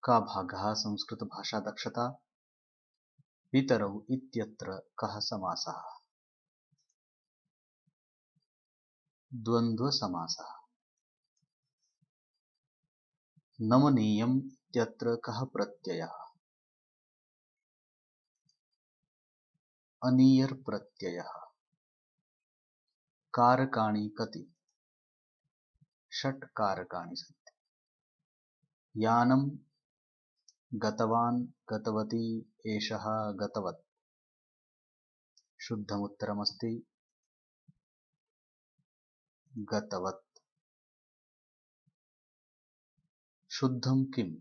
का भागः संस्कृतभाषादक्षता। पितरौ इत्यत्र कः समासः? द्वन्द्वसमासः। नमनीयम् इत्यत्र कः प्रत्ययः? अनीयर् प्रत्ययः। कारकाणि कति? षट् कारकाणि सन्ति। यानं, गतवान्, गतवती, एषः, गतवत्। शुद्धमुत्तरमस्ति गतवत्। शुद्धं किम्?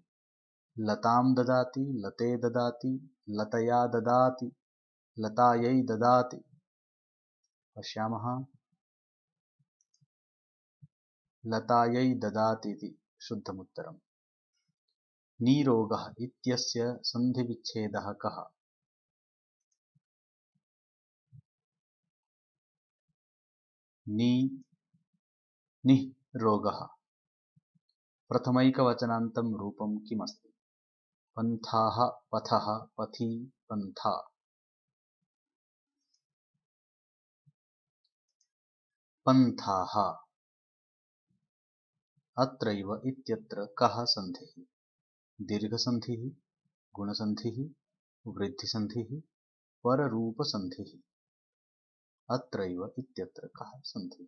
लतां ददाति, लते ददाति, लतया ददाति, लतायै ददाति। पश्यामः। लतायै ददाति इति शुद्धमुत्तरम्। नीरोगः इत्यस्य सन्धिविच्छेदः कः? निः रोगः। प्रथमैकवचनान्तं रूपं किमस्ति? पन्थाः, पथः, पथी, पन्था। पन्थाः। अत्रैव इत्यत्र कः सन्धिः? दीर्घसन्धिः, गुणसन्धिः, वृद्धिसन्धिः, पररूपसन्धिः। अत्रैव इत्यत्र कः सन्धिः?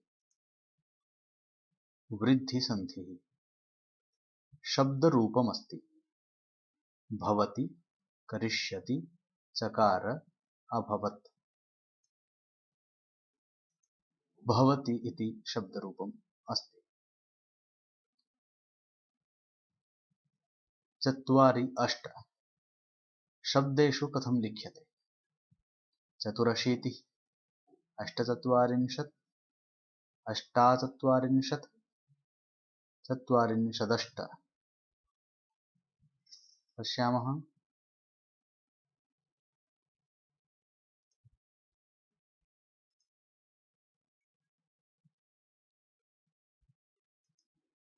वृद्धिसन्धिः। शब्दरूपमस्ति। भवति, करिष्यति, चकार, अभवत्। भवति इति शब्दरूपम् अस्ति। चत्वारि अष्ट शब्देषु कथं लिख्यते? चतुरशीतिः, अष्टचत्वारिंशत्, अष्टाचत्वारिंशत्, चत्वारिंशदष्ट। पश्यामः।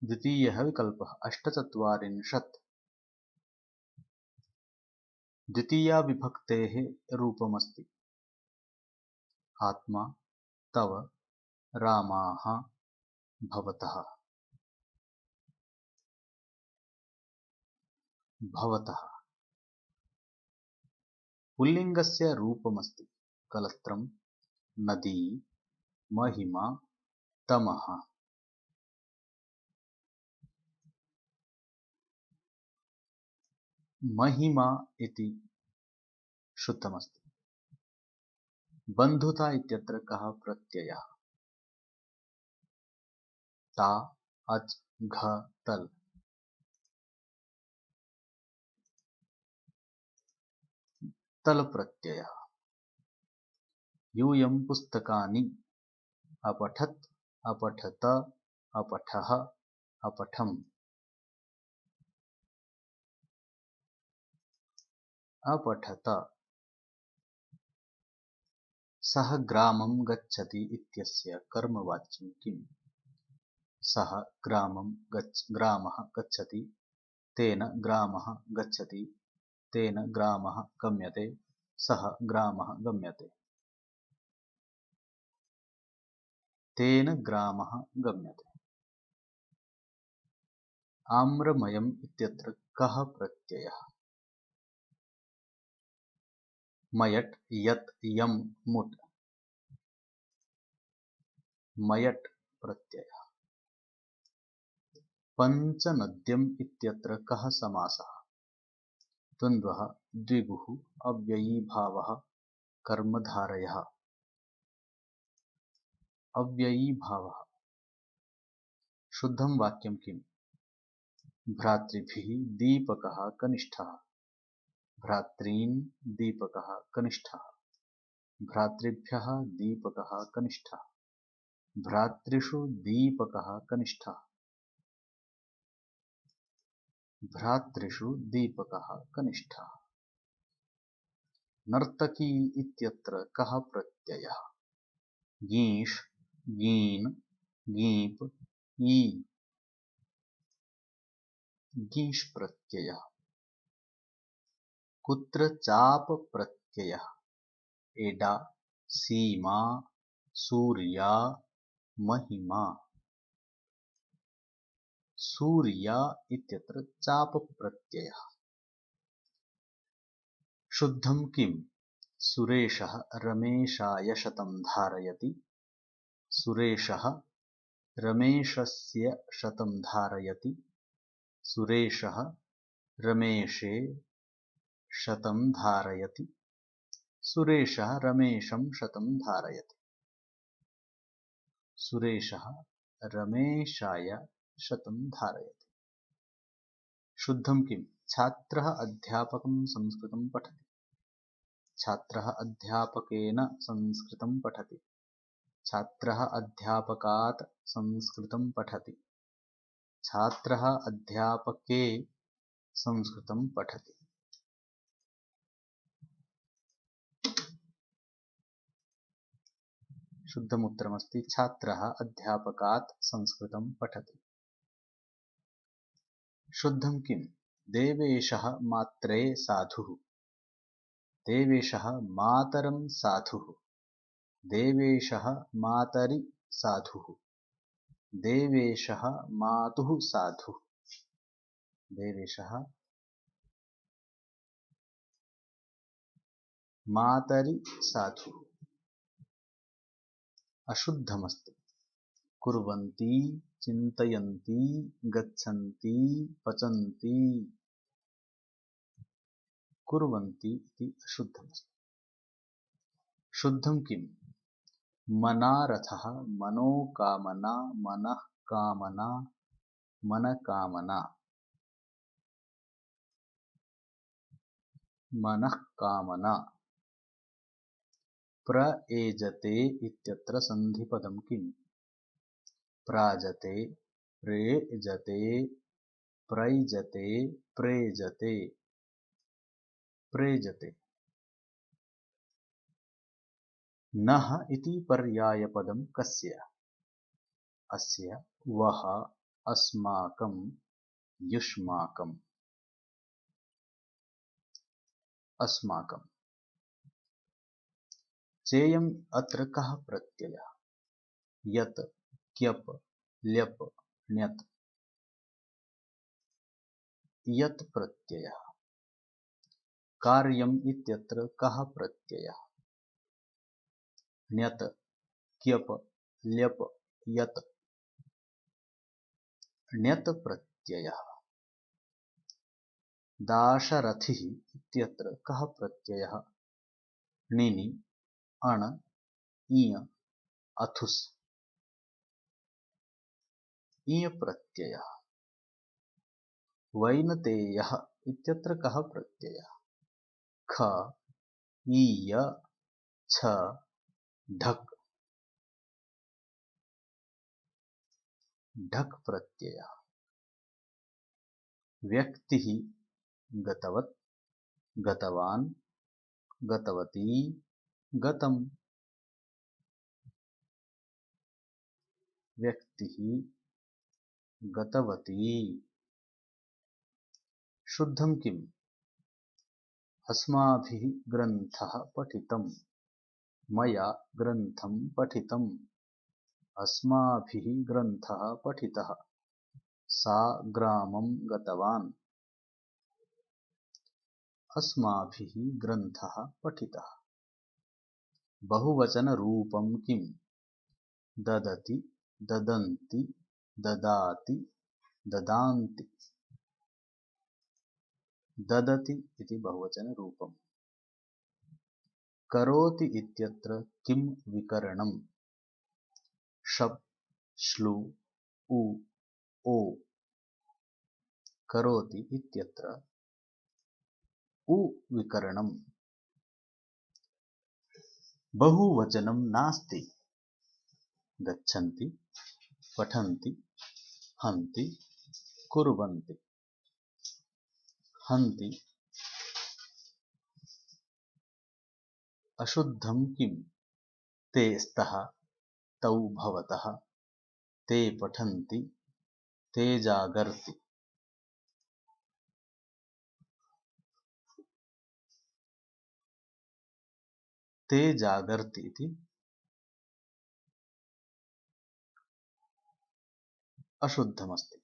द्वितीयः विकल्पः अष्टचत्वारिंशत्। द्वितीया विभक्तेः रूपमस्ति। आत्मा, तव, रामाः, भवतः। भवतः। पुल्लिङ्गस्य रूपमस्ति। कलत्रं, नदी, महिमा, तमः। महिमा इति शुद्धमस्ति। बन्धुता इत्यत्र कः प्रत्ययः? ता, अच्, घ, तल्। तल् प्रत्ययः। यूयं पुस्तकानि। अपठत्, अपठत, अपठः, अपठम्। अपठत। सः ग्रामं गच्छति इत्यस्य कर्मवाच्यं किम्? सः ग्रामः गच्छति, तेन ग्रामः गच्छति, तेन ग्रामः गम्यते, सः ग्रामः गम्यते। तेन ग्रामः गम्यते। आम्रमयम् इत्यत्र कः प्रत्ययः? मयट्, यत्, यम्, मुट्। मयट् प्रत्ययः। पञ्चनद्यम् इत्यत्र कः समासः? द्वन्द्वः, द्विगुः, अव्ययीभावः, कर्मधारयः। अव्ययीभावः। शुद्धं वाक्यं किम्? भ्रातृभिः दीपकः कनिष्ठः। भ्रातॄन् दीपकः कनिष्ठः। भ्रातृभ्यः दीपकः कनिष्ठः। भ्रातृषु दीपकः कनिष्ठः। भ्रातृषु दीपकः कनिष्ठः। नर्तकी इत्यत्र कः प्रत्ययः? गीष्, गीन्, गीप्, ई। गीष् प्रत्ययः। कुत्र चाप प्रत्ययः एडा सीमा सूर्या महिमा सूर्या इत्यत्र चाप प्रत्ययः शुद्धं किम सुरेशः रमेशाय शतं धारयति सुरेशः रमेशस्य शतं धारयति सुरेशः रमेशे शतं धारयति सुरेशः रमेशं शतं धारयति सुरेशः रमेशाय शतं धारयति शुद्धं किम छात्रः अध्यापकं संस्कृतं पठति छात्रः अध्यापकेन संस्कृतं पठति छात्रः अध्यापकात् संस्कृतं पठति छात्रः अध्यापके संस्कृतं पठति शुद्धमुत्तरमस्ति छात्रः अध्यापकात् संस्कृतं पठति शुद्धं किम देवेशः मात्रे साधुः देवेशः मातरं साधुः देवेशः मातरि साधुः देवेशः मातुः साधुः देवेशः मातरि साधुः अशुद्धमस्ति कुर्वन्ति चिन्तयन्ति गच्छन्ति पचन्ति कुर्वन्ति इति अशुद्धमस्ति शुद्धं किम मनारथः मनोकामना मनःकामना मनकामना मनःकामना प्रएजते इत्यत्र संधिपदं किम प्राजते प्रेजते प्रैजते प्रेजते प्रेजते नः इति पर्यायपदं कस्य अस्य वः अस्माकं युष्माकम् अस्माकम् चेयम् अत्र कः प्रत्ययः यत् क्यप ल्यप ण्यत् यत् प्रत्ययः कार्यम् इत्यत्र कः प्रत्ययः ण्यत् क्यप ल्यप यत् ण्यत् प्रत्ययः दाशरथिः इत्यत्र कः प्रत्ययः णिनि अण इय अथुस् इय प्रत्ययः वैनतेयः इत्यत्र कः प्रत्ययः ख ईय छ ढक् ढक् प्रत्ययः व्यक्तिः गतवत् गतवान् गतवती गतम् व्यक्तिः गतवती शुद्धं किम अस्माभिः ग्रन्थः पठितम् मया ग्रन्थं पठितम् अस्माभिः ग्रन्थः पठितः सा ग्रामं गतवान् अस्माभिः ग्रन्थः पठितः बहुवचनरूपं किम ददति ददन्ति ददाति ददान्ति ददति इति बहुवचनरूपम् करोति इत्यत्र किम विकरणम् शप् श्लू उ ओ करोति इत्यत्र उ विकरणम् बहुवचनं नास्ति गच्छन्ति पठन्ति हन्ति कुर्वन्ति हन्ति अशुद्धं किम ते स्तः तौ भवतः ते पठन्ति ते जागर्ति ते जागर्ति इति अशुद्धमस्ति।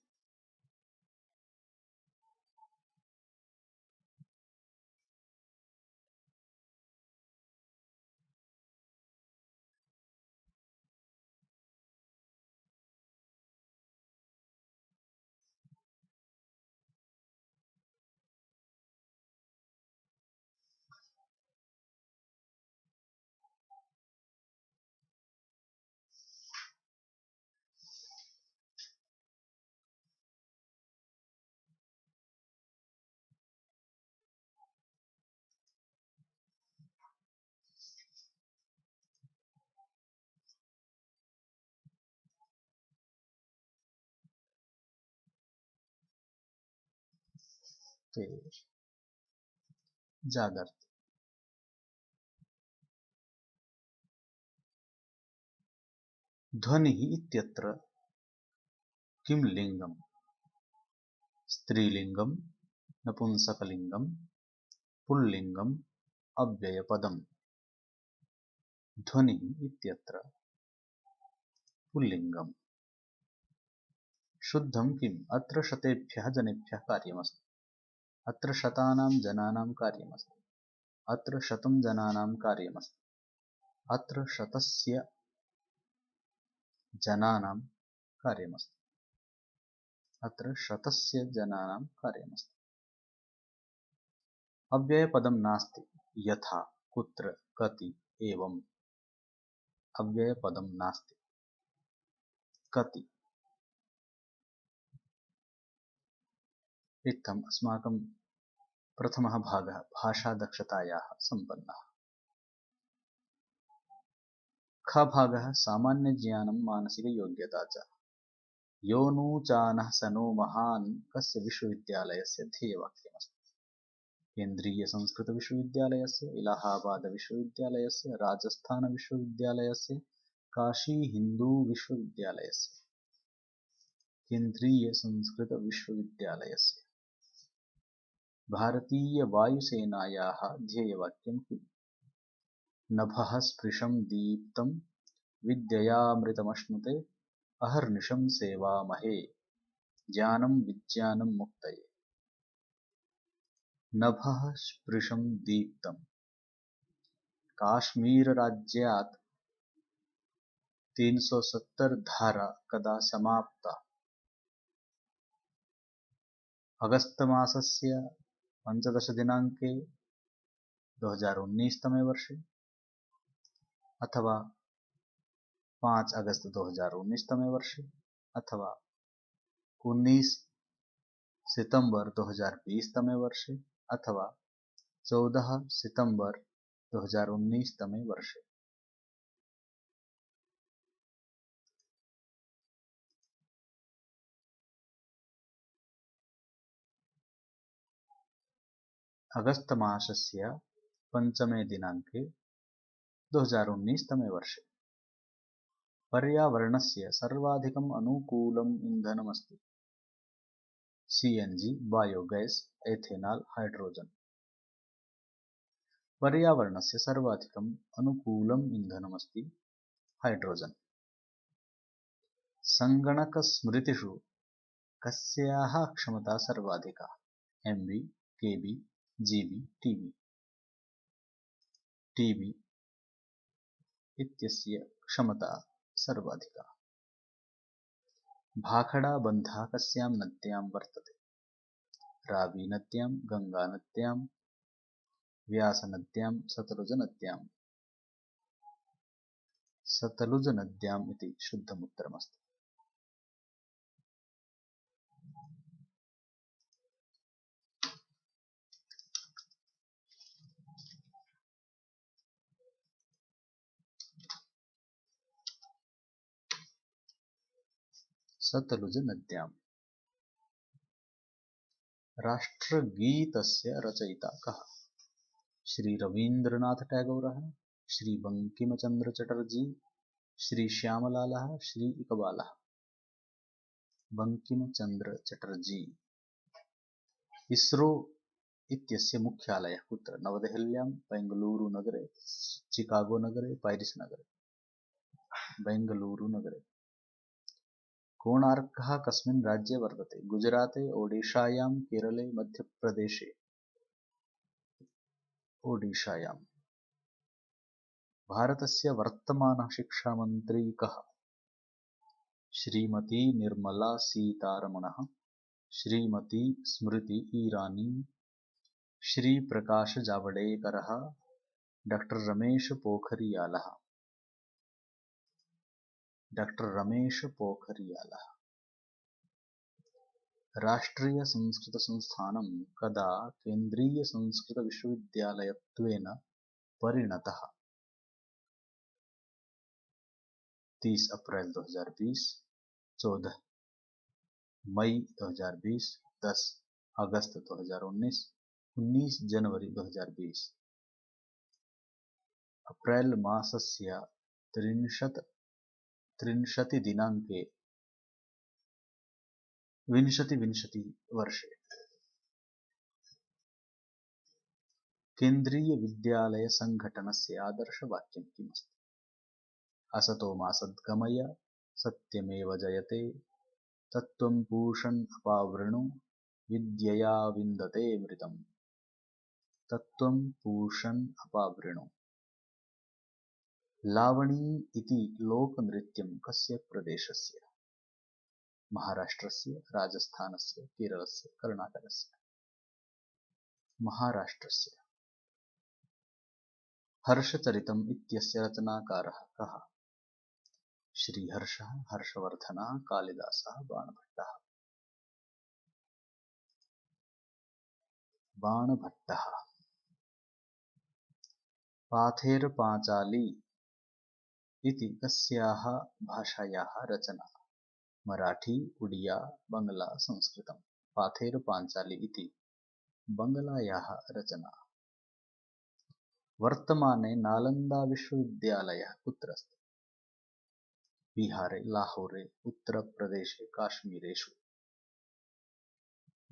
ते जागर्ति। ध्वनिः इत्यत्र किं लिङ्गम्? स्त्रीलिङ्गं, नपुंसकलिङ्गं, पुल्लिङ्गम्, अव्ययपदम्। ध्वनिः इत्यत्र पुल्लिङ्गम्। शुद्धं किम्? अत्र शतेभ्यः जनेभ्यः कार्यमस्ति। अत्र शतानां जनानां कार्यमस्ति। अत्र शतं जनानां कार्यमस्ति। अत्र शतस्य जनानां कार्यमस्ति। अत्र शतस्य जनानां कार्यमस्ति। अव्ययपदं नास्ति। यथा, कुत्र, कति, एवम्। अव्ययपदं नास्ति। कति इत्थम् अस्माकं प्रथमः भागः भाषादक्षतायाः सम्पन्नः। ख भागः सामान्यज्ञानं मानसिकयोग्यता च। यो नूचानः स नो महान् कस्य विश्वविद्यालयस्य ध्येयवाक्यमस्ति। केन्द्रीयसंस्कृतविश्वविद्यालयस्य, इलाहाबादविश्वविद्यालयस्य, राजस्थानविश्वविद्यालयस्य, काशीहिन्दूविश्वविद्यालयस्य। केन्द्रीयसंस्कृतविश्वविद्यालयस्य। भारतीयवायुसेनायाः ध्येयवाक्यं किम्? नभः स्पृशं दीप्तं विद्ययामृतमश्नुते अहर्निशं सेवामहे ज्ञानं विज्ञानं मुक्तये। नभः स्पृशं दीप्तं। काश्मीरराज्यात् 370 धारा कदा समाप्ता? अगस्तमासस्य 15 दिनाङ्के 2019 तमे वर्षे, अथवा 5 अगस्त 2019 तमे वर्षे, अथवा 19 सितंबर 2020 तमे वर्षे, अथवा 14 सितंबर 2019 तमे वर्षे। अगस्तमासस्य 5 दिनाङ्के 2019 तमे वर्षे। पर्यावरणस्य सर्वाधिकम् अनुकूलम् इन्धनमस्ति। CNG, बायोगैस्, एथेनाल्, hydrogen. पर्यावरणस्य सर्वाधिकम् अनुकूलम् इन्धनमस्ति हाइड्रोजन्। सङ्गणकस्मृतिषु कस्याः क्षमता सर्वाधिका? MB, KB, GB, TB। TB इत्यस्य क्षमता सर्वाधिका। भाखडाबन्धः कस्यां नद्यां वर्तते? रावीनद्यां, गङ्गानद्यां, व्यासनद्यां, सतलुजनद्यां। सतलुजनद्याम् इति शुद्धमुत्तरमस्ति। सतलुजनद्याम्। राष्ट्रगीतस्य रचयिता कः? श्री रवीन्द्रनाथ टैगोरः, श्री बंकिमचन्द्र चटर्जी, श्री श्यामलालः, श्री इकबालः। बंकिमचन्द्र चटर्जी। इसरो इत्यस्य मुख्यालयः कुत्र? नवदेहल्यां, बेङ्गलूरुनगरे, चिकागोनगरे, पारिस्नगरे? बेङ्गलूरुनगरे। कोणार्कः कस्मिन् राज्ये वर्तते? गुजराते, ओडिशायां, केरले, मध्यप्रदेशे? ओडिशायाम्। भारतस्य वर्तमानः शिक्षामन्त्री कः? श्रीमती निर्मला सीतारमणः, श्रीमती स्मृति ईरानी, श्री प्रकाश जावडेकरः, डॉक्टर रमेश पोखरियालः? डॉक्टर रमेश पोखरियालः। राष्ट्रीय संस्कृत संस्थानं कदा केन्द्रीय संस्कृत विश्वविद्यालयत्वेन परिणतः? 30 अप्रैल 2020, 14 मई 2020, 10 अगस्त 2019, 19 जनवरी 2020। अप्रैल मासस्य 30 दिनाङ्के 2020 वर्षे केन्द्रीयविद्यालयसङ्घटनस्य आदर्शवाक्यं किमस्ति? असतो मा सद्गमय, सत्यमेव जयते, तत्त्वं पूषन् अपावृणु, विद्यया विन्दते मृतम्। तत्त्वं पूषन् अपावृणु। लावणी इति लोकनृत्यं कस्य प्रदेशस्य? महाराष्ट्रस्य, राजस्थानस्य, केरलस्य, कर्णाटकस्य? महाराष्ट्रस्य। हर्षचरितम् इत्यस्य रचनाकारः कः? श्रीहर्षः, हर्षवर्धनः, कालिदासः, बाणभट्टः? बाणभट्टः। पाथेर पांचाली इति कस्याः भाषायाः रचना? मराठी, उडिया, बंगला, संस्कृतम्? पाथेर पांचाली इति बंगलायाः रचना। वर्तमाने नालन्दा विश्वविद्यालयः कुत्र अस्ति? बिहारे, लाहोरे, उत्तरप्रदेशे, काश्मीरेषु?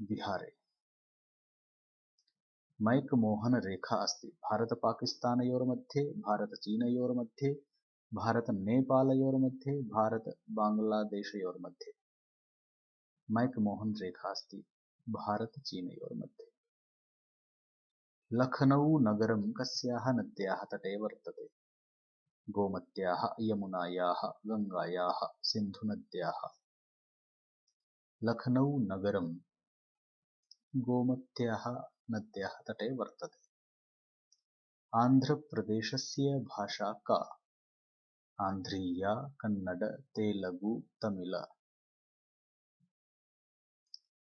बिहारे। मैकमोहन रेखा अस्ति भारत-पाकिस्तानयोर्मध्ये, भारत-चीनयोर्मध्ये, भारत-नेपालयोर्मध्ये, भारत-बांग्लादेशयोर्मध्ये? मैकमोहन रेखा अस्ति भारत-चीनयोर्मध्ये। लखनऊ नगरं कस्याः नद्याः तटे वर्तते? गोमत्याः, यमुनायाः, गङ्गायाः, सिन्धुनद्याः? लखनऊ नगरं गोमत्याः नद्याः तटे वर्तते। आन्ध्रप्रदेशस्य भाषा का? आन्ध्रीया, कन्नड, तेलुगु, तमिळ?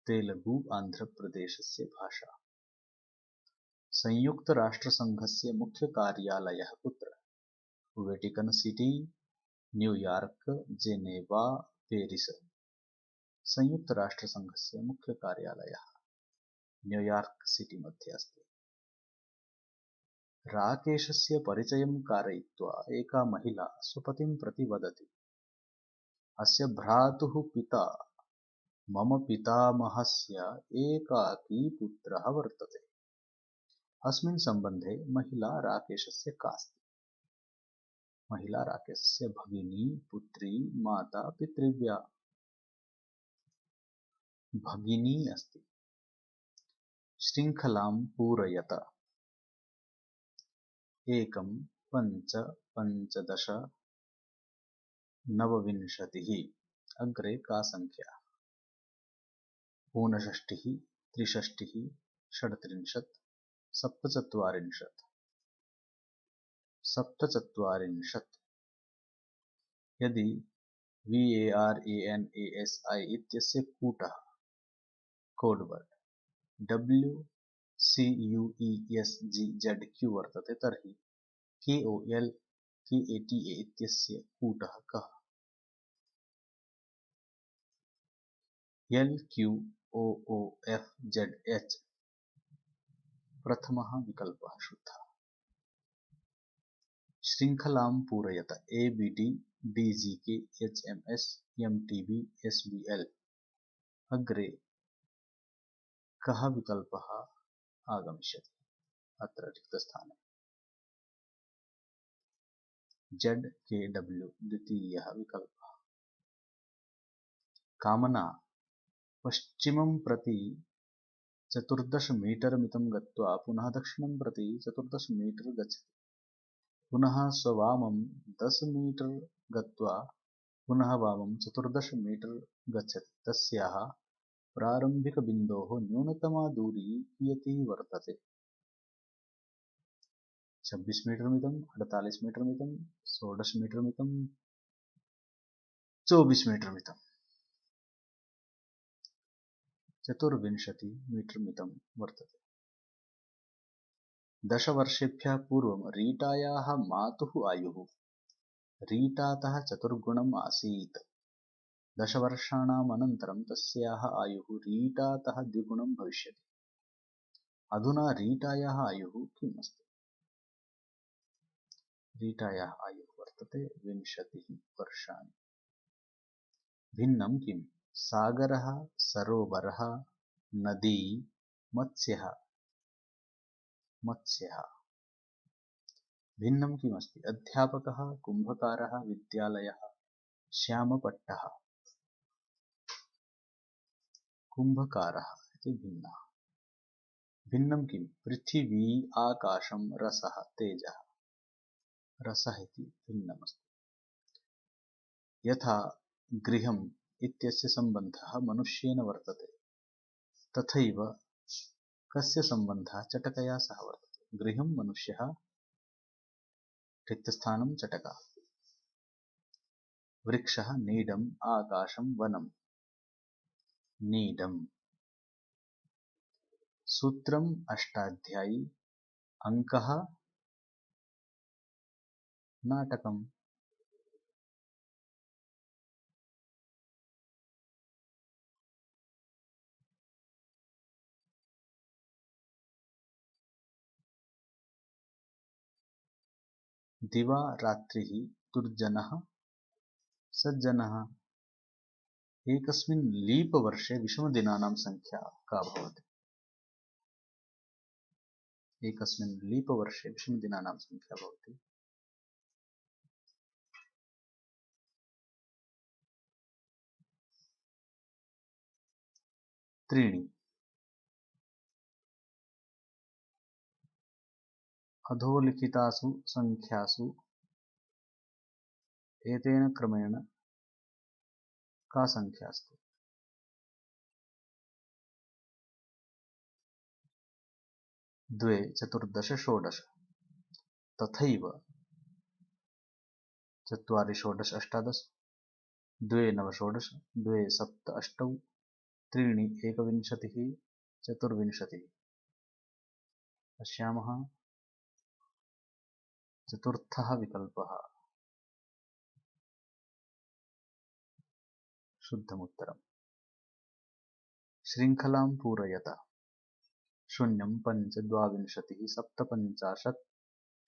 तेलुगु आन्ध्रप्रदेशस्य भाषा। संयुक्तराष्ट्रसङ्घस्य मुख्यकार्यालयः कुत्र? Vatican city, New York, Geneva, Paris? संयुक्तराष्ट्रसङ्घस्य मुख्यकार्यालयः न्यूयार्क सिटी मध्ये अस्ति। राकेशस्य परिचयं कारयित्वा एका महिला स्वपतिं प्रति वदति, अस्य भ्रातुः पिता मम पितामहस्य एकाकी पुत्रः वर्तते। अस्मिन् सम्बन्धे महिला राकेशस्य कास्ति? महिला राकेशस्य भगिनी, पुत्री, माता, पितृव्या? भगिनी अस्ति। शृङ्खलां पूरयत। 1 5 15 29। अग्रे का संख्या? 59, 63, 37, 47। 47। यदि VARANASI इत्यस्य कूटः कोड्वर्ड् WCUESGZQ वर्तते तर्हि KOLKATA इत्यस्य कूटः कः? LQOOFZH। प्रथमः विकल्पः शुद्धः। शृङ्खलां पूरयत। ABD, DGK, HMS, MTB, SBL। अग्रे कः विकल्पः आगमिष्यति अत्र रिक्तस्थाने। ZKW द्वितीयः विकल्पः। कामना पश्चिमं प्रति 14 मीटर् मितं गत्वा पुनः दक्षिणं प्रति 14 मीटर् गच्छति। पुनः स्ववामं 10 मीटर् गत्वा पुनः वामं 14 मीटर् गच्छति। तस्याः प्रारम्भिकबिन्दोः न्यूनतमा दूरी कियती वर्तते? 26 मीटर् मितं, 48 मीटर् मितं, 16 मीटर् मितं, 24 मीटर् मितं। 24 मीटर् मितं वर्तते। 10 वर्षेभ्यः पूर्वं रीटायाः मातुः आयुः रीटातः चतुर्गुणम् आसीत्। 10 वर्षाणाम् अनन्तरं तस्याः आयुः रीटातः द्विगुणं भविष्यति। अधुना रीटायाः आयुः किम् अस्ति? रीटायाः आयुः वर्तते 20 वर्षाणि। भिन्नं किम्? सागरः, सरोवरः, नदी, मत्स्यः। भिन्नं किमस्ति? अध्यापकः, कुम्भकारः, विद्यालयः, श्यामपट्टः। कुम्भकारः इति भिन्नः। भिन्नं किम्? पृथिवी, आकाशं, रसः, तेजः। रसः इति भिन्नमस्ति। यथा गृहम् इत्यस्य सम्बन्धः मनुष्येन वर्तते, तथैव कस्य सम्बन्धः चटकया सह वर्तते? गृहं मनुष्यः, रिक्तस्थानं चटका। वृक्षः नीडम्, आकाशं वनम्। नीडम्। सूत्रम् अष्टाध्यायी, अङ्कः नाटकम्। दिवा रात्रिः दुर्जनः सज्जनः। एकस्मिन् लीपवर्षे विषमदिनानां संख्या का भवति? एकस्मिन् लीपवर्षे विषमदिनानां संख्या भवति 3। अधोलिखितासु संख्यासु एतेन क्रमेण का संख्या अस्ति? 2, 14, 16। तथैव 4, 16, 18, 2, 9, 16, 2, 7, 8, 3, 21, 24। पश्यामः। चतुर्थः विकल्पः शुद्धमुत्तरम्। शृङ्खलां पूरयत। 0, 5, 22, 57,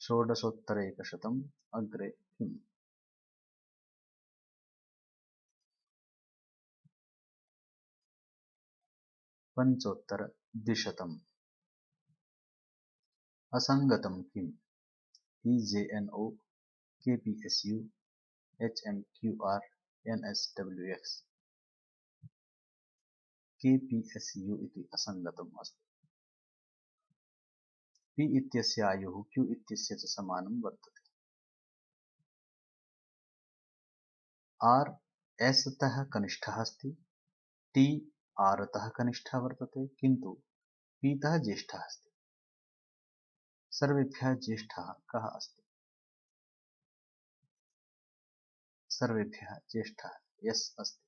16,100। अग्रे किम्? 5,200। असङ्गतं किम्? EJNO, KPSU, HMQR, NSWX। KPSU इति असङ्गतम् अस्ति। P इत्यस्य आयुः Q इत्यस्य च समानं वर्तते। R S तः कनिष्ठः अस्ति। T R तः कनिष्ठः वर्तते, किन्तु P तः ज्येष्ठः अस्ति। सर्वेभ्यः ज्येष्ठः कः अस्ति? सर्वेभ्यः ज्येष्ठः S अस्ति।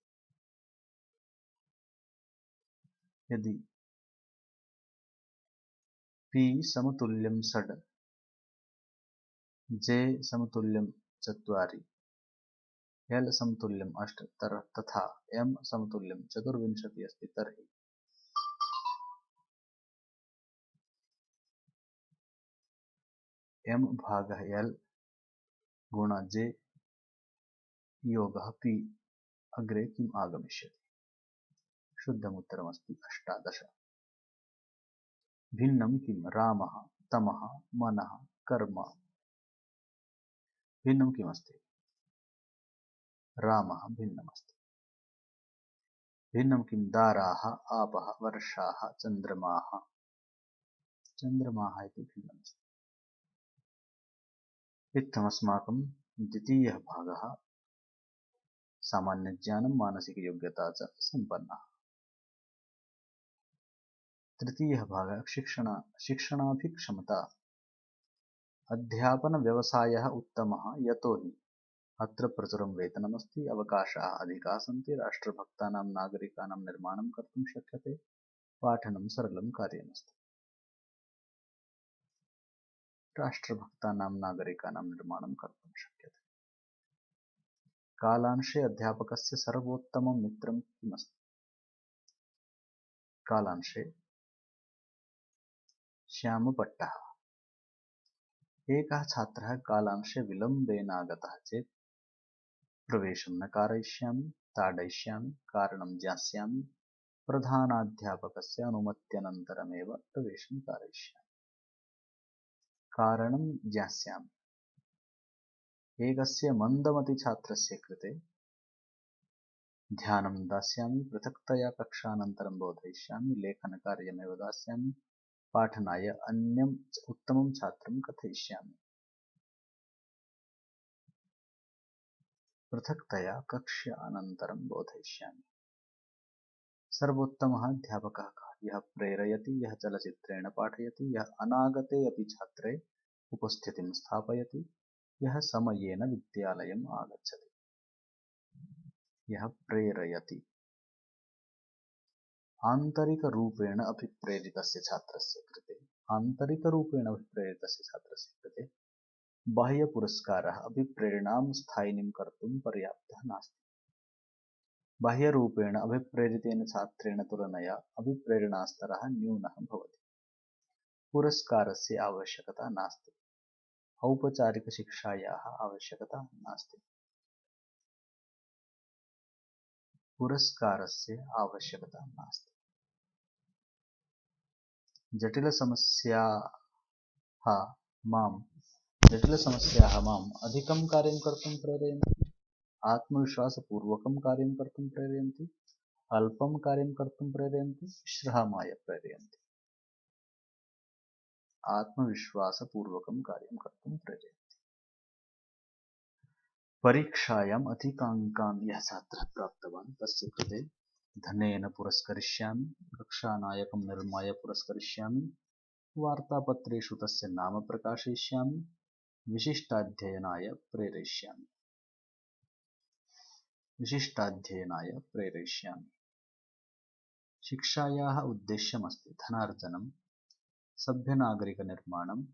यदि P समतुल्यं 6, J समतुल्यं 4, L समतुल्यं 8 तथा M समतुल्यं 24 अस्ति, तर्हि M भागः L गुणा J योगः P अग्रे किम् आगमिष्यति? शुद्धमुत्तरमस्ति 18। भिन्नं किं रामः तमः मनः कर्म भिन्नं किमस्ति रामः भिन्नमस्ति भिन्नं किं दाराः आपः वर्षाः चन्द्रमाः चन्द्रमाः इति भिन्नमस्ति इत्थमस्माकं द्वितीयः भागः सामान्यज्ञानं मानसिकयोग्यता च सम्पन्नः तृतीयः भागः शिक्षणाभिक्षमता अध्यापनव्यवसायः उत्तमः यतो हि अत्र प्रचुरं वेतनमस्ति अवकाशाः अधिकाः सन्ति राष्ट्रभक्तानां नागरिकाणां निर्माणं कर्तुं शक्यते पाठनं सरलं कार्यमस्ति राष्ट्रभक्तानां नागरिकाणां निर्माणं कर्तुं शक्यते कालांशे अध्यापकस्य सर्वोत्तमं मित्रं किमस्ति कालांशे श्यामपट्टः एकः छात्रः कालांशे विलम्बेनागतः चेत् प्रवेशं न कारयिष्यामि ताडयिष्यामि कारणं ज्ञास्यामि प्रधानाध्यापकस्य अनुमत्यनन्तरमेव प्रवेशं कारयिष्यामि कारणं ज्ञास्यामि एकस्य मन्दमतिछात्रस्य कृते ध्यानं दास्यामि पृथक्तया कक्षानन्तरं बोधयिष्यामि लेखनकार्यमेव दास्यामि पाठनाय अन्यम् उत्तमं छात्रं कथयिष्यामि पृथक्तया कक्ष्यानन्तरं बोधयिष्यामि सर्वोत्तमः अध्यापकः कः यः प्रेरयति यः चलचित्रेण पाठयति यः अनागते अपि छात्रे उपस्थितिं स्थापयति यः समयेन विद्यालयम् आगच्छति यः प्रेरयति आन्तरिकरूपेण अभिप्रेरितस्य छात्रस्य कृते बाह्यपुरस्कारः अभिप्रेरणां स्थायिनीं कर्तुं पर्याप्तः नास्ति बाह्यरूपेण अभिप्रेरितेन छात्रेण तुलनया अभिप्रेरणास्तरः न्यूनः भवति पुरस्कारस्य आवश्यकता नास्ति औपचारिकशिक्षायाः आवश्यकता नास्ति पुरस्कारस्य आवश्यकता नास्ति जटिलसमस्याः माम् अधिकं कार्यं कर्तुं प्रेरयन्ति आत्मविश्वासपूर्वकं कार्यं कर्तुं प्रेरयन्ति अल्पं कार्यं कर्तुं प्रेरयन्ति विश्रामाय प्रेरयन्ति आत्मविश्वासपूर्वकं कार्यं कर्तुं प्रेरयन्ति परीक्षायाम् अधिकाङ्कान् यः छात्रः प्राप्तवान् तस्य कृते धनेन पुरस्करिष्यामि कक्षानायकं निर्माय पुरस्करिष्यामि वार्तापत्रेषु तस्य नाम प्रकाशयिष्यामि विशिष्टाध्ययनाय प्रेरयिष्यामि शिक्षायाः उद्देश्यमस्ति धनार्जनं सभ्यनागरिकनिर्माणं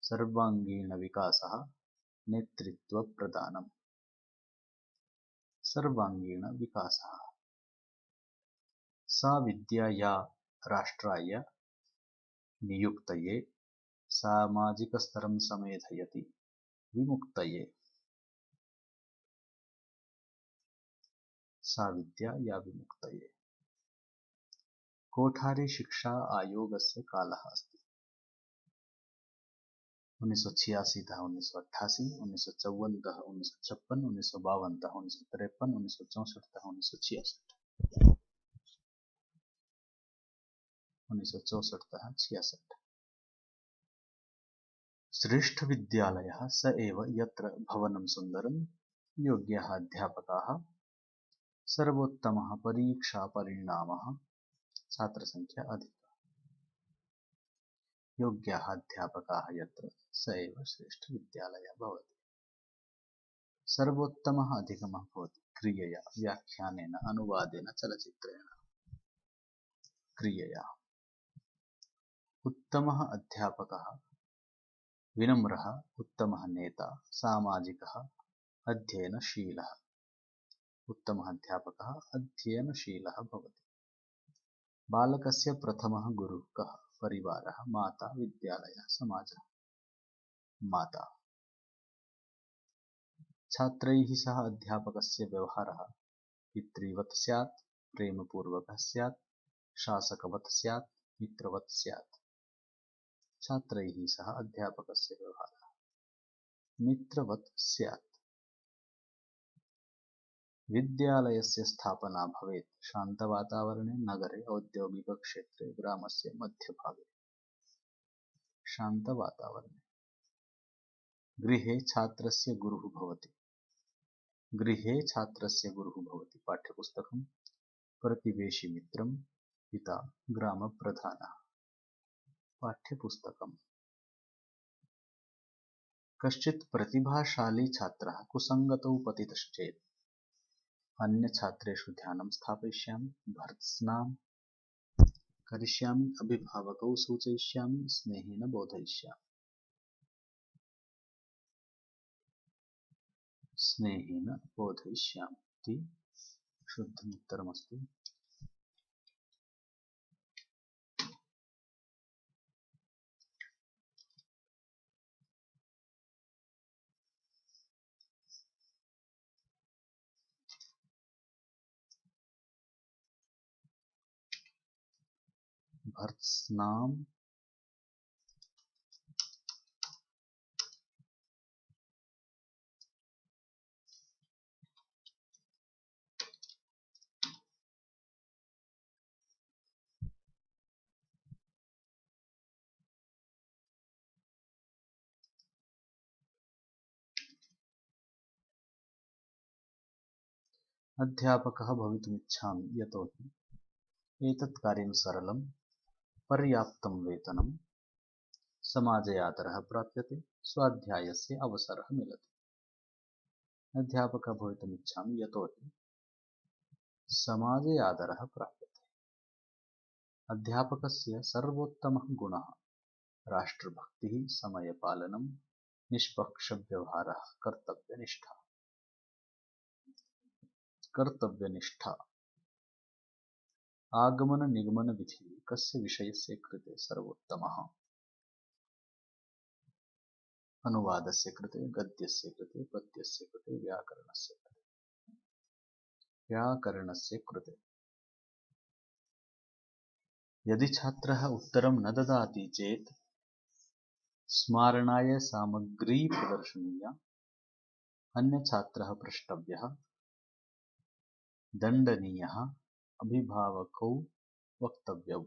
सर्वाङ्गीणविकासः नेतृत्वप्रदानम् सर्वाङ्गीणविकासः सा विद्या या राष्ट्राय नियुक्तये सामाजिकस्तरं समेधयति विमुक्तये सा विद्या या विमुक्तये कोठारी शिक्षा आयोगस्य कालः अस्ति 1986 1988 1954 1956 1952 1953 1964 1966 श्रेष्ठविद्यालयः स एव यत्र भवनं सुन्दरं योग्याः अध्यापकाः सर्वोत्तमः परीक्षापरिणामः छात्रसंख्या अधिका योग्याः अध्यापकाः यत्र स एव श्रेष्ठविद्यालयः भवति सर्वोत्तमः अधिगमः भवति क्रियया व्याख्यानेन अनुवादेन चलचित्रेण क्रियया उत्तमः अध्यापकः विनम्रः उत्तमः नेता सामाजिकः अध्ययनशीलः उत्तमः अध्यापकः अध्ययनशीलः भवति बालकस्य प्रथमः गुरुः कः परिवारः माता विद्यालयः समाजः माता छात्रैः सह अध्यापकस्य व्यवहारः पितृवत् स्यात् प्रेमपूर्वकः स्यात् शासकवत् स्यात् मित्रवत् स्यात् छात्रैः सह अध्यापकस्य व्यवहारः मित्रवत् स्यात्। विद्यालयस्य स्थापना भवेत् शान्तवातावरणे नगरे औद्योगिकक्षेत्रे ग्रामस्य मध्यभागे। शान्तवातावरणे गृहे छात्रस्य गुरुः भवति। गृहे छात्रस्य गुरुः भवति पाठ्यपुस्तकं प्रतिवेशी मित्रं पिता ग्रामप्रधानः। पाठ्यपुस्तकम् कश्चित् प्रतिभाशाली छात्रः कुसङ्गतौ पतितश्चेत् अन्यछात्रेषु ध्यानं स्थापयिष्यामि, भर्त्सनां करिष्यामि, अभिभावकौ सूचयिष्यामि, स्नेहेन बोधयिष्यामि। स्नेहेन बोधयिष्यामि इति शुद्धमुत्तरमस्ति। भर्त्सनां अध्यापकः भवितुमिच्छामि यतोहि एतत् कार्यं सरलं, पर्याप्तं वेतनं, समाजे आदरः प्राप्यते, स्वाध्यायस्य अवसरः मिलति। अध्यापकः भवितुमिच्छामि यतोहि समाजे आदरः प्राप्यते। अध्यापकस्य सर्वोत्तमः गुणः राष्ट्रभक्तिः, समयपालनं, निष्पक्षव्यवहारः, कर्तव्यनिष्ठा। कर्तव्यनिष्ठा आगमन-निगमन-विधिः कस्य विषयस्य कृते सर्वोत्तमः? अनुवादस्य कृते, गद्यस्य कृते, पद्यस्य कृते, व्याकरणस्य कृते। व्याकरणस्य कृते। यदि छात्रः उत्तरं न ददाति चेत् स्मारणाय सामग्री प्रदर्शनीया, अन्यछात्रः प्रष्टव्यः, दण्डनीयः, अभिभावकौ वक्तव्यौ।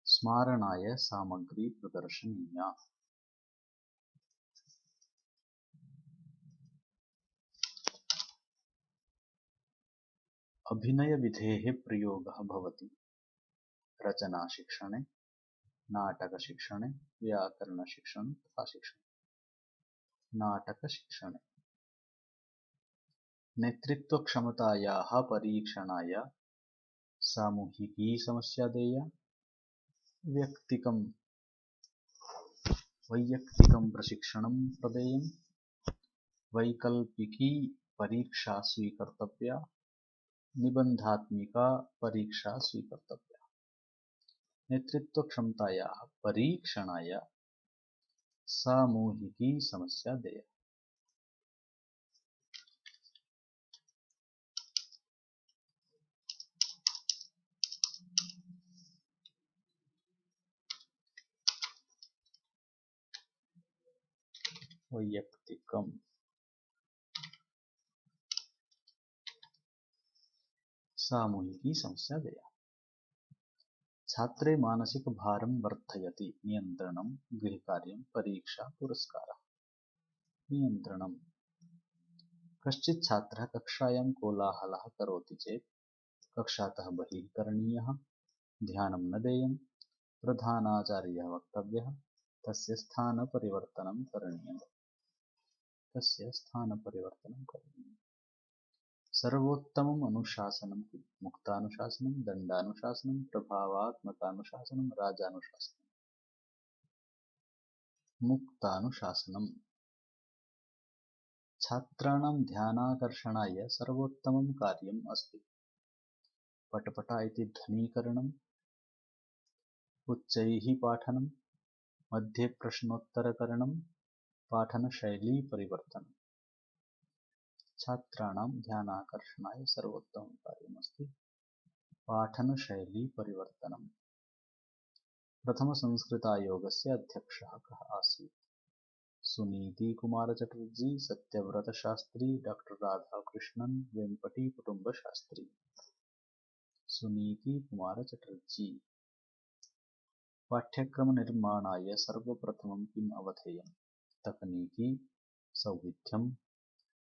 स्मारणाय सामग्री प्रदर्शनीया। अभिनयविधेः प्रयोगः भवति रचनाशिक्षणे, नाटकशिक्षणे, व्याकरणशिक्षणे तथा शिक्षणे। नाटकशिक्षणे नेतृत्वक्षमतायाः परीक्षणाय सामूहिकी समस्या देया, वैयक्तिकं प्रशिक्षणं प्रदेयम्, वैकल्पिकी परीक्षा स्वीकर्तव्या, निबन्धात्मिका परीक्षा स्वीकर्तव्या। नेतृत्वक्षमतायाः परीक्षणाय सामूहिकी समस्या देया। वैयक्तिकं सामूहिकी समस्या देया। छात्रे मानसिक भारं वर्धयति नियन्त्रणं, गृहकार्यं, परीक्षा, पुरस्कारः। नियन्त्रणं कश्चित् छात्रः कक्षायां कोलाहलः करोति चेत् कक्षातः बहिः करणीयः, ध्यानं न देयं, प्रधानाचार्यः वक्तव्यः, तस्य स्थानपरिवर्तनं करणीयम्। तस्य स्थानपरिवर्तनं करणीयम्। सर्वोत्तमम् अनुशासनं मुक्तानुशासनं, दण्डानुशासनं, प्रभावात्मकानुशासनं, राजानुशासनं। मुक्तानुशासनम् छात्राणां ध्यानाकर्षणाय सर्वोत्तमं कार्यम् अस्ति। पटपटा इति ध्वनीकरणम्, उच्चैः पाठनं, मध्ये प्रश्नोत्तरकरणं, पाठनशैलीपरिवर्तनम्। छात्राणां ध्यानाकर्षणाय सर्वोत्तमं कार्यमस्ति पाठनशैलीपरिवर्तनम्। प्रथमसंस्कृतायोगस्य अध्यक्षः कः आसीत्? सुनीति कुमार चटर्जी, सत्यव्रत शास्त्री, डॉक्टर राधाकृष्णन, वेम्पटी कुटुम्ब शास्त्री। सुनीति कुमार चटर्जी। पाठ्यक्रमनिर्माणाय सर्वप्रथमं किम् अवधेयम्? तकनीकी, सौविध्यम्,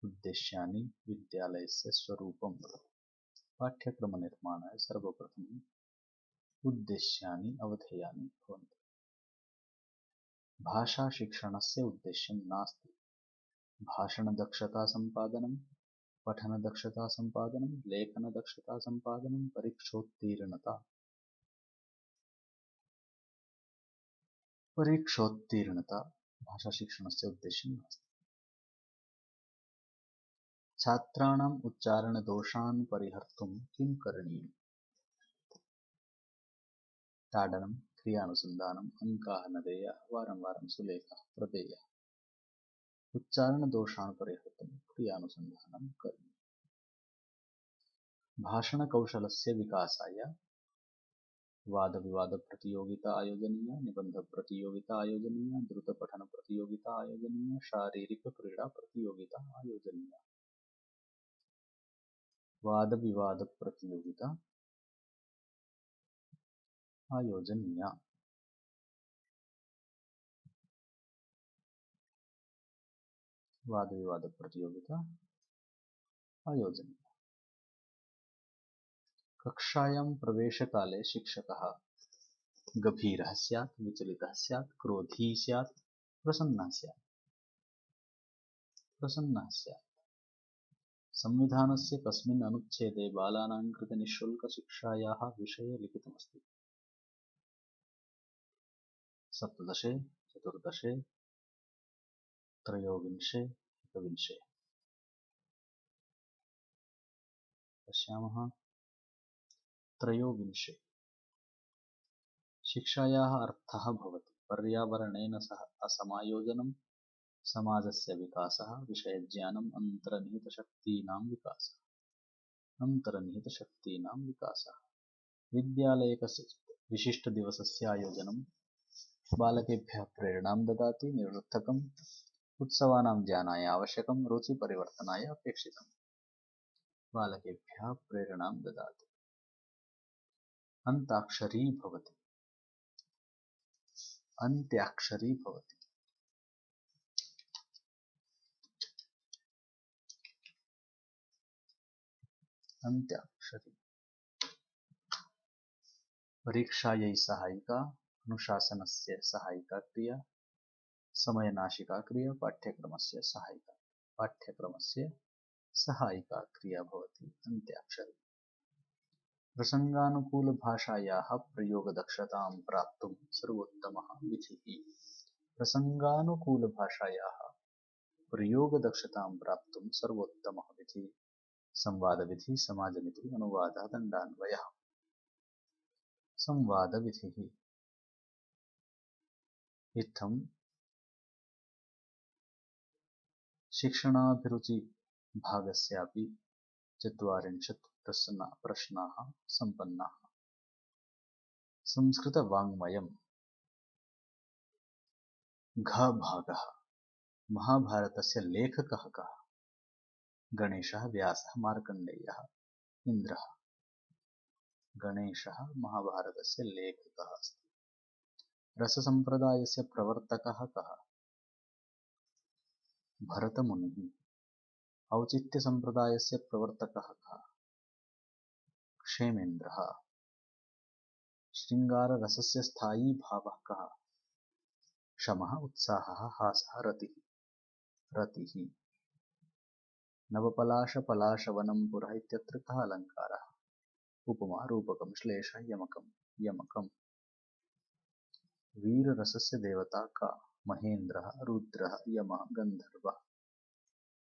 उद्देश्यानि, विद्यालयस्य स्वरूपम्। पाठ्यक्रमनिर्माणाय सर्वप्रथमम् उद्देश्यानि अवधेयानि भवन्ति। भाषाशिक्षणस्य उद्देश्यं नास्ति भाषणदक्षतासम्पादनं, पठनदक्षतासम्पादनं, लेखनदक्षतासम्पादनं, परीक्षोत्तीर्णता भाषाशिक्षणस्य उद्देश्यं नास्ति। छात्राणाम् उच्चारणदोषान् परिहर्तुं किं करणीयम्? ताडनं, क्रियानुसन्धानम्, अङ्काः न देयाः, वारं वारं सुलेखः प्रदेयः। उच्चारणदोषान् परिहर्तुं क्रियानुसन्धानं करणीयम्। भाषणकौशलस्य विकासाय वादविवादप्रतियोगिता आयोजनीया, निबन्धप्रतियोगिता आयोजनीया, द्रुतपठनप्रतियोगिता आयोजनीया, शारीरिकक्रीडाप्रतियोगिता आयोजनीया। वादविवादप्रतियोगिता आयोजनीया। वादविवादप्रतियोगिता आयोजनीया। कक्षायां प्रवेशकाले शिक्षकः गभीरः स्यात्, विचलितः स्यात्, क्रोधी स्यात्, प्रसन्नः स्यात्। संविधानस्य कस्मिन् अनुच्छेदे बालानां कृते निःशुल्कशिक्षायाः विषये लिखितमस्ति? 17, 14, 13, 11। पश्यामः 13। शिक्षायाः अर्थः भवति पर्यावरणेन सह असमायोजनं, समाजस्य विकासः, विषयज्ञानम्, अन्तर्निहितशक्तीनां विकासः। विद्यालये कस्यचित् विशिष्टदिवसस्य आयोजनं बालकेभ्यः प्रेरणां ददाति, निरर्थकम्, उत्सवानां ज्ञानाय आवश्यकं, रुचिपरिवर्तनाय अपेक्षितम्। बालकेभ्यः प्रेरणां ददाति। अन्त्याक्षरी भवति। अन्त्याक्षरी परीक्षायै सहायिका, अनुशासनस्य सहायिका क्रिया, समयनाशिका क्रिया, पाठ्यक्रमस्य सहायिका क्रिया भवति अन्त्याक्षरी। प्रसङ्गानुकूलभाषायाः प्रयोगदक्षतां प्राप्तुं सर्वोत्तमः विधिः। प्रसङ्गानुकूलभाषायाः प्रयोगदक्षतां प्राप्तुं सर्वोत्तमः विधिः संवादविधिः, समाजविधिः, अनुवादः, दण्डान्वयः। संवादविधिः। इत्थं शिक्षणाभिरुचिभागस्यापि 40 प्रश्नाः सम्पन्नाः। संस्कृतवाङ्मयम्। घ भागः। महाभारतस्य लेखकः कः? गणेशः, व्यासः, मार्कण्डेयः, इन्द्रः। गणेशः महाभारतस्य लेखकः अस्ति। रससम्प्रदायस्य प्रवर्तकः कः? भरतमुनिः। औचित्यसम्प्रदायस्य प्रवर्तकः कः? क्षेमेन्द्रः। शृङ्गाररसस्य स्थायी भावः कः? शमः, उत्साहः, हासः, रतिः। नवपलाशपलाशवनं पुरः इत्यत्र कः अलङ्कारः? उपमा, रूपकं, श्लेषः, यमकम्। वीररसस्य देवता का? महेन्द्रः, रुद्रः, यमः, गन्धर्वः।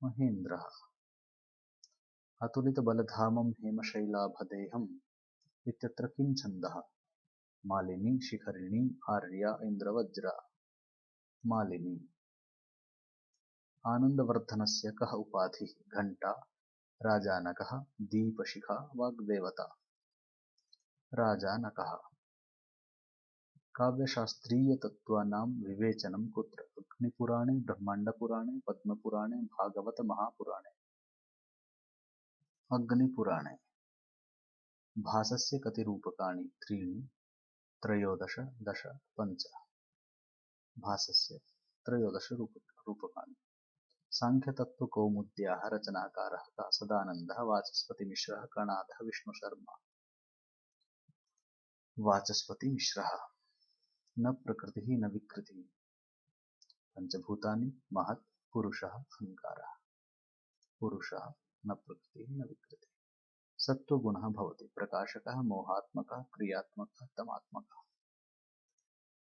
महेन्द्रः। अतुलितबलधामं हेमशैलाभदेहम् इत्यत्र किं छन्दः? मालिनी, शिखरिणी, आर्या, इन्द्रवज्रा। मालिनी। आनन्दवर्धनस्य कः उपाधिः? घण्टा, राजानकः, दीपशिखा, वाग्देवता। राजानकः। काव्यशास्त्रीयतत्त्वानां विवेचनं कुत्र? अग्निपुराणे, ब्रह्माण्डपुराणे, पद्मपुराणे, भागवतमहापुराणे। अग्निपुराणे। भासस्य कति रूपकाणि? त्रीणि, त्रयोदश, दश, पञ्च। भासस्य त्रयोदश रूपकाणि। सांख्यतत्त्वकौमुद्याः रचनाकारः कः? सदानन्दः, वाचस्पतिमिश्रः, कणादः, विष्णुशर्मा। वाचस्पतिमिश्रः। न प्रकृतिः न विकृतिः। पंचभूतानि महत्, पुरुषः, अहङ्कारः। पुरुषः, न प्रकृतिः न विकृतिः। सत्त्वगुणः भवति प्रकाशकः, मोहात्मकः, क्रियात्मकः, तमात्मकः।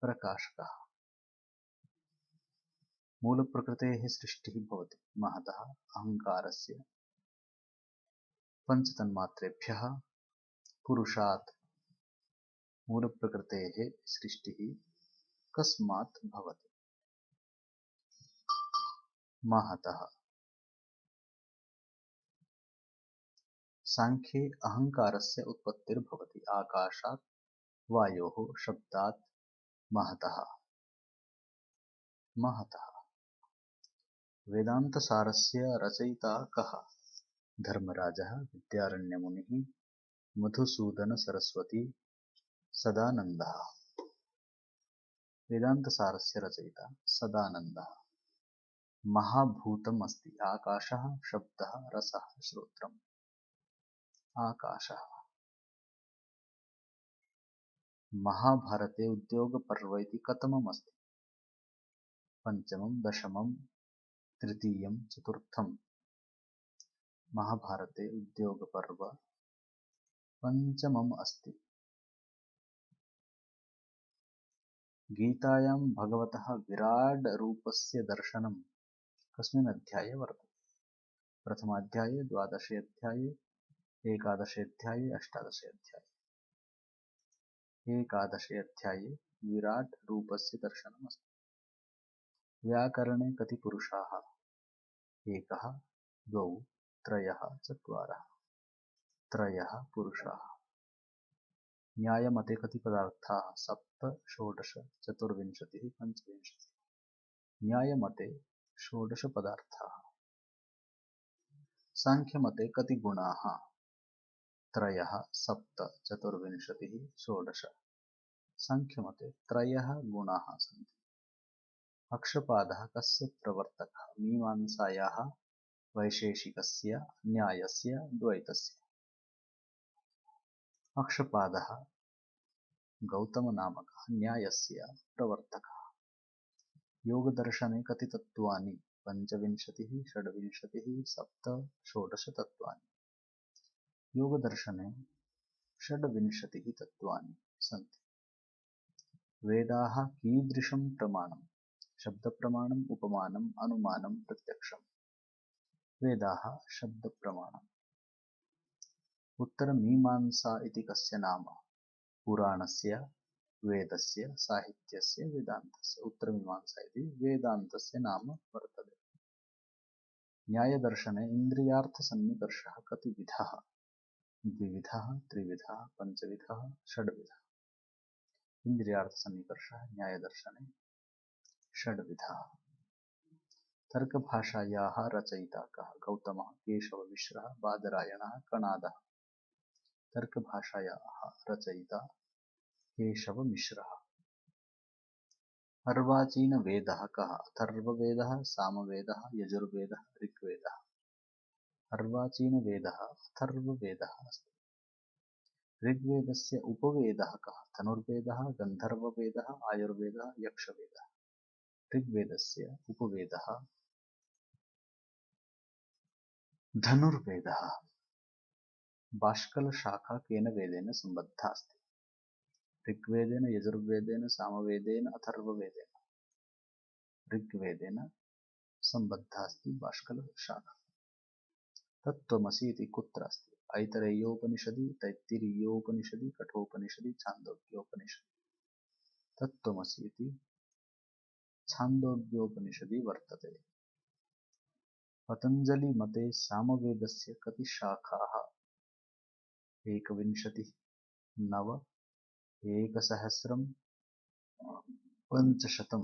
प्रकाशकः। मूलप्रकृतेः सृष्टिः भवति महतः अहङ्कारस्य पञ्चतन्मात्रेभ्यः। पुरुषात् मूलप्रकृतेः सृष्टिः कस्मात् भवति? महतः। सांख्ये अहङ्कारस्य उत्पत्तिर्भवति आकाशात्, वायोः, शब्दात्, महतः। महतः। वेदान्तसारस्य रचयिता कः? धर्मराजः, विद्यारण्यमुनिः, मधुसूदनसरस्वती, सदानन्दः। वेदान्तसारस्य रचयिता सदानन्दः। महाभूतम् अस्ति आकाशः, शब्दः, रसः, श्रोत्रम्। आकाशः। महाभारते उद्योगपर्व इति कतमम् अस्ति? पञ्चमं, दशमं, तृतीयं, चतुर्थम्। महाभारते उद्योगपर्व पञ्चमम् अस्ति। गीतायां भगवतः विराड रूपस्य दर्शनं कस्मिन् अध्याये वर्तते? प्रथमाध्याये, द्वादशे अध्याये, एकादशे अध्याये, अष्टादशे अध्याये। एकादशे अध्याये विराट रूपस्य दर्शनम् अस्ति। व्याकरणे कति पुरुषाः? एकः, द्वौ, त्रयः, चत्वारः। त्रयः पुरुषाः। न्यायमते कति पदार्थाः? सप्त, षोडश, चतुर्विंशतिः, पञ्चविंशतिः। न्यायमते षोडश पदार्थाः। सांख्यमते कति गुणाः? त्रयः, सप्त, चतुर्विंशतिः, षोडश। सांख्यमते त्रयः गुणाः सन्ति। अक्षपादः कस्य प्रवर्तकः? मीमांसायाः, वैशेषिकस्य, न्यायस्य, द्वैतस्य। अक्षपादः गौतमनामकः, न्यायस्य प्रवर्तकः। योगदर्शने कति तत्त्वानि? पञ्चविंशतिः, षड्विंशतिः, सप्त, षोडश तत्त्वानि। योगदर्शने षड्विंशतिः तत्त्वानि सन्ति। वेदाः कीदृशं प्रमाणम्? शब्दप्रमाणम्, उपमानम्, अनुमानम्, प्रत्यक्षम्। वेदाः शब्दप्रमाणम्। उत्तरमीमांसा इति कस्य नाम? पुराणस्य, वेदस्य, साहित्यस्य, वेदान्तस्य। उत्तरमीमांसा इति वेदान्तस्य नाम वर्तते। न्यायदर्शने इन्द्रियार्थसन्निकर्षः कति विधः? द्विविधः, त्रिविधः, पञ्चविधः, षड्विधः। इन्द्रियार्थसन्निकर्षः न्यायदर्शने षड्विधः। तर्कभाषायाः रचयिता कः? गौतमः, केशवमिश्रः, बादरायणः, कणादः। तर्कभाषायाः रचयिता केशवमिश्रः। अर्वाचीनवेदः कः? अथर्ववेदः, सामवेदः, यजुर्वेदः, ऋग्वेदः। अर्वाचीनवेदः अथर्ववेदः अस्ति। ऋग्वेदस्य उपवेदः कः? धनुर्वेदः, गन्धर्ववेदः, आयुर्वेदः, यक्षवेदः। ऋग्वेदस्य उपवेदः धनुर्वेदः। बाष्कलशाखा केन वेदेन सम्बद्धा अस्ति? ऋग्वेदेन, यजुर्वेदेन, सामवेदेन, अथर्ववेदेन। ऋग्वेदेन सम्बद्धा अस्ति बाष्कलशाखा। तत्त्वमसि इति कुत्र अस्ति? ऐतरेयोपनिषदि, तैत्तिरीयोपनिषदि, कठोपनिषदि, छान्दोग्योपनिषदि। तत्त्वमसि इति छान्दोग्योपनिषदि वर्तते। पतञ्जलिमते सामवेदस्य कति शाखाः? एकविंशतिः, नव, एकसहस्रम्, पञ्चशतं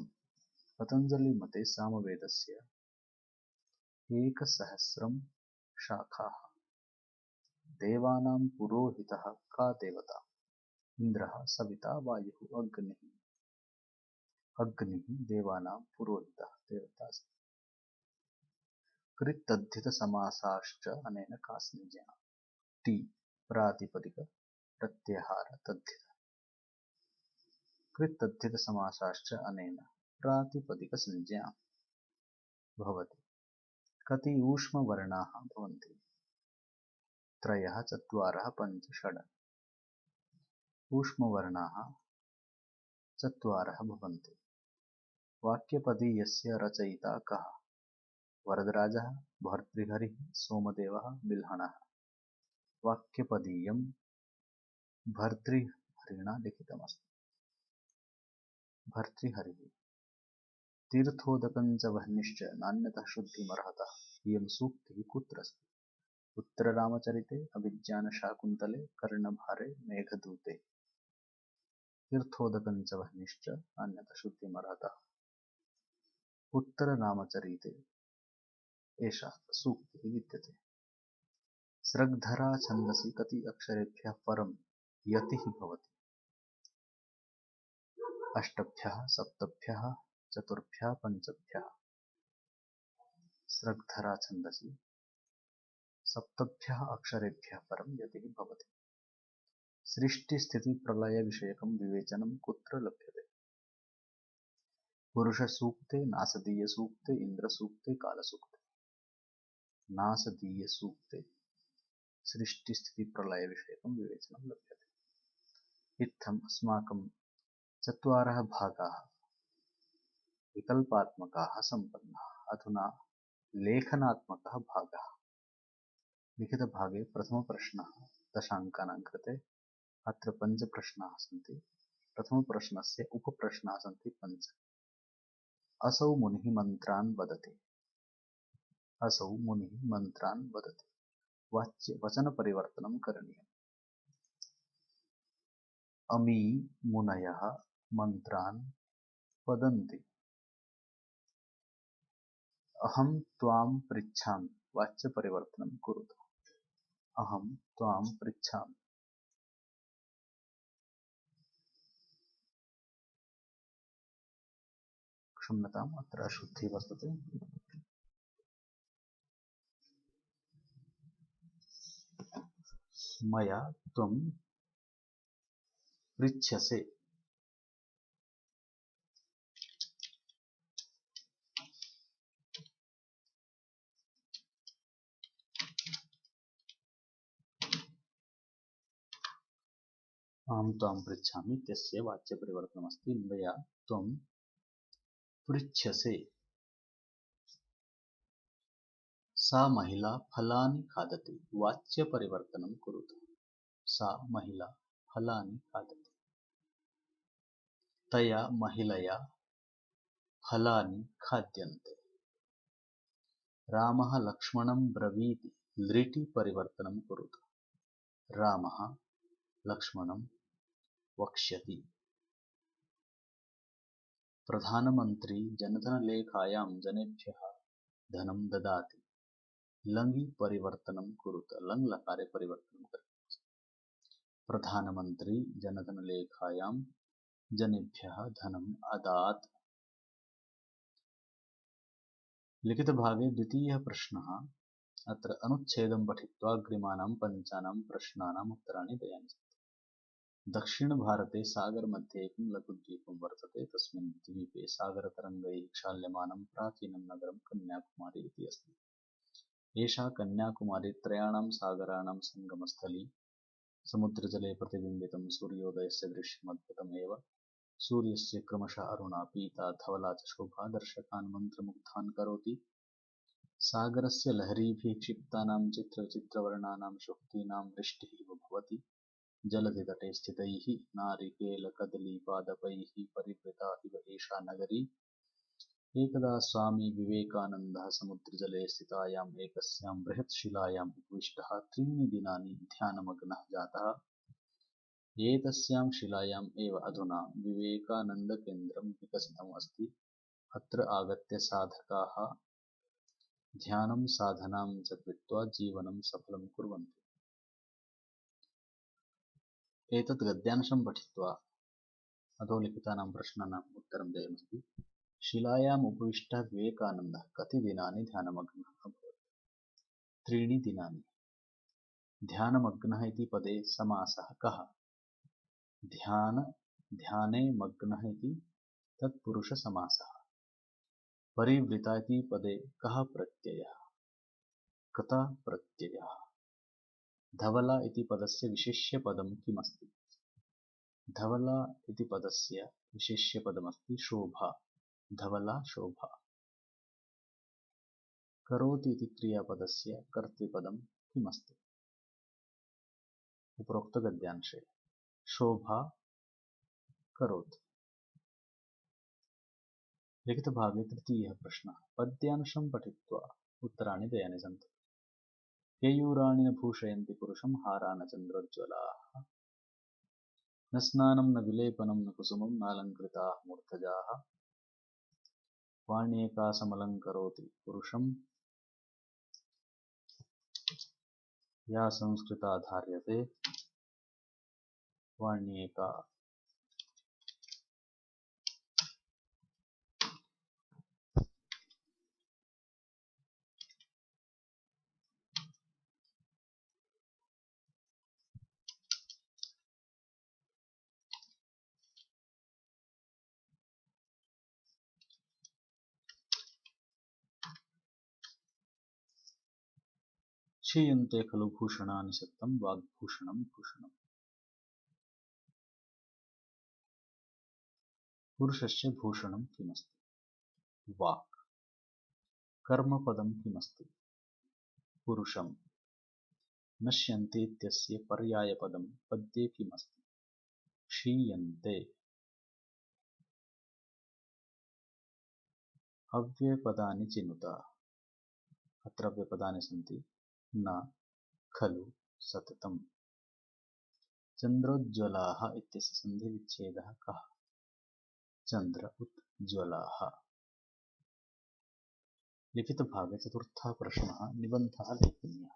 पतञ्जलिमते सामवेदस्य 1,000 शाखाः। देवानां पुरोहितः का देवता? इन्द्रः सविता वायुः अग्निः। अग्निः देवानां पुरोहितः देवता अस्ति। कृत्तद्धितसमासाश्च अनेन का संज्ञा? टी प्रातिपदिक प्रत्याहार तद्धित। कृत्तद्धितसमासाश्च अनेन प्रातिपदिकसंज्ञा भवति। कति ऊष्मवर्णाः भवन्ति? 3 4 5 6। ऊष्मवर्णाः 4 भवन्ति। वाक्यपदीयस्य रचयिता कः? वरदराजः, भर्तृहरिः, सोमदेवः, बिल्हणः। वाक्यपदीयं भर्तृहरिणा लिखितमस्ति। भर्तृहरिः। तीर्थोदकं च वह्निश्च नान्यतः शुद्धिमर्हतः। इयं सूक्तिः कुत्र अस्ति? उत्तररामचरिते, अभिज्ञानशाकुन्तले, कर्णभारे, मेघदूते। तीर्थोदकं च वह्निश्च नान्यतः शुद्धिमर्हतः। उत्तररामचरिते एषा सूक्तिः विद्यते। सृग्धरा छन्दसि कति अक्षरेभ्यः परं यतिः भवति? 8 7 4 5। सृग्धरा छन्दसि 7 अक्षरेभ्यः परं यतिः भवति। सृष्टिस्थितिप्रलयविषयकं विवेचनं कुत्र लभ्यते? पुरुषसूक्ते, नासदीयसूक्ते, इन्द्रसूक्ते, कालसूक्ते। नासदीयसूक्ते सृष्टिस्थितिप्रलयविषयकं विवेचनं लभ्यते। इत्थम् अस्माकं 4 भागाः विकल्पात्मकाः सम्पन्नाः। अधुना लेखनात्मकः भागः। लिखितभागे प्रथमप्रश्नः 10 अङ्कानां कृते। अत्र 5 प्रश्नाः सन्ति। प्रथमप्रश्नस्य उपप्रश्नाः सन्ति 5। असौ मुनिः मन्त्रान् वदति। असौ मुनिः मन्त्रान् वदति। वचनपरिवर्तनं करणीयम्। अमी मुनयः मन्त्रान् वदन्ति। अहं त्वां पृच्छामि। वाच्यपरिवर्तनं कुरुतु। अहं त्वां पृच्छामि। क्षम्यताम्, अत्र अशुद्धिः वर्तते। मया त्वं पृच्छसे। अहं त्वां पृच्छामि इत्यस्य वाच्यपरिवर्तनमस्ति मया त्वं पृच्छसे। सा महिला फलानि खादति। वाच्यपरिवर्तनं कुरुतु। सा महिला फलानि खादति। तया महिलया फलानि खाद्यन्ते। रामः लक्ष्मणं ब्रवीति। लृटि परिवर्तनं कुरुतु। रामः लक्ष्मणं वक्ष्यति। प्रधानमन्त्री जनधनलेखायां जनेभ्यः धनं ददाति। लङि परिवर्तनं कुरुत। लङ् लकारे परिवर्तनं करोतु। प्रधानमन्त्री जनधनलेखायां जनेभ्यः धनम् अदात्। लिखितभागे द्वितीयः प्रश्नः। अत्र अनुच्छेदं पठित्वा अग्रिमाणां 5 प्रश्नानाम् उत्तराणि दयानि। दक्षिणभारते सागरमध्ये एकं लघुद्वीपं वर्तते। तस्मिन् द्वीपे सागरतरङ्गैः क्षाल्यमानं प्राचीनं नगरं कन्याकुमारी इति अस्ति। एषा कन्याकुमारी 3 सागराणां सङ्गमस्थली। समुद्रजले प्रतिबिम्बितं सूर्योदयस्य दृश्यम् अद्भुतमेव। सूर्यस्य क्रमशः अरुणा, पीता, धवला च शोभा दर्शकान् मन्त्रमुग्धान् करोति। सागरस्य लहरीभिः क्षिप्तानां चित्रविचित्रवर्णानां शुक्तीनां वृष्टिः इव भवति। जलधितटे स्थितैः नारिकेलकदलीपादपैः परिवृता इव एषा नगरी। एकदा स्वामी विवेकानन्दः समुद्रजले स्थितायाम् एकस्यां बृहत्शिलायाम् उपविष्टः 3 दिनानि ध्यानमग्नः जातः। एतस्यां शिलायाम् एव अधुना विवेकानन्दकेन्द्रं विकसितम् अस्ति। अत्र आगत्य साधकाः ध्यानं साधनां च कृत्वा जीवनं सफलं कुर्वन्ति। एतत् गद्यांशं पठित्वा अधोलिखितानां प्रश्नानाम् उत्तरं देयमस्ति। शिलायाम् उपविष्टः विवेकानन्दः कति दिनानि ध्यानमग्नः अभवत्? 3 दिनानि। ध्यानमग्नः इति पदे समासः कः? ध्याने मग्नः इति तत्पुरुषसमासः। परिवृता इति पदे कः प्रत्ययः? कतः प्रत्ययः। धवला इति पदस्य विशेष्यपदं किमस्ति? धवला इति पदस्य विशेष्यपदमस्ति शोभा। धवला शोभा। करोति इति क्रियापदस्य कर्तृपदं किमस्ति? उपरोक्तगद्यांशे शोभा करोति। लिखितभागे तृतीयः प्रश्नः। पद्यांशं पठित्वा उत्तराणि देयानि सन्ति। केयूराणि न भूषयन्ति पुरुषं हारा न चन्द्रोज्ज्वलाः। न स्नानं न विलेपनं न कुसुमं नालङ्कृताः मूर्धजाः। वाण्येका समलङ्करोति पुरुषं या संस्कृता धार्यते। वाण्येका। क्षीयन्ते खलु भूषणानि सत्तं वाग्भूषणं भूषणम्। पुरुषस्य भूषणं किमस्ति? वाक्। कर्मपदं किमस्ति? पुरुषम्। नश्यन्ते इत्यस्य पर्यायपदं पद्ये किमस्ति? क्षीयन्ते। अव्ययपदानि चिनुत। अत्र अव्ययपदानि सन्ति न, खलु, सततम्। चन्द्रोज्ज्वलाः इत्यस्य सन्धिविच्छेदः कः? चन्द्र उज्ज्वलाः। लिखितभागे चतुर्थः प्रश्नः। निबन्धः लेखनीयः।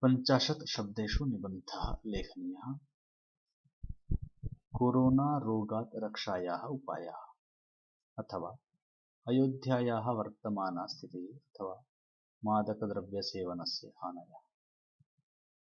50 शब्देषु निबन्धः लेखनीयः। कोरोना रोगात् रक्षायाः उपायाः अथवा अयोध्यायाः वर्तमाना स्थितिः अथवा मादकद्रव्यसेवनस्य हानयः।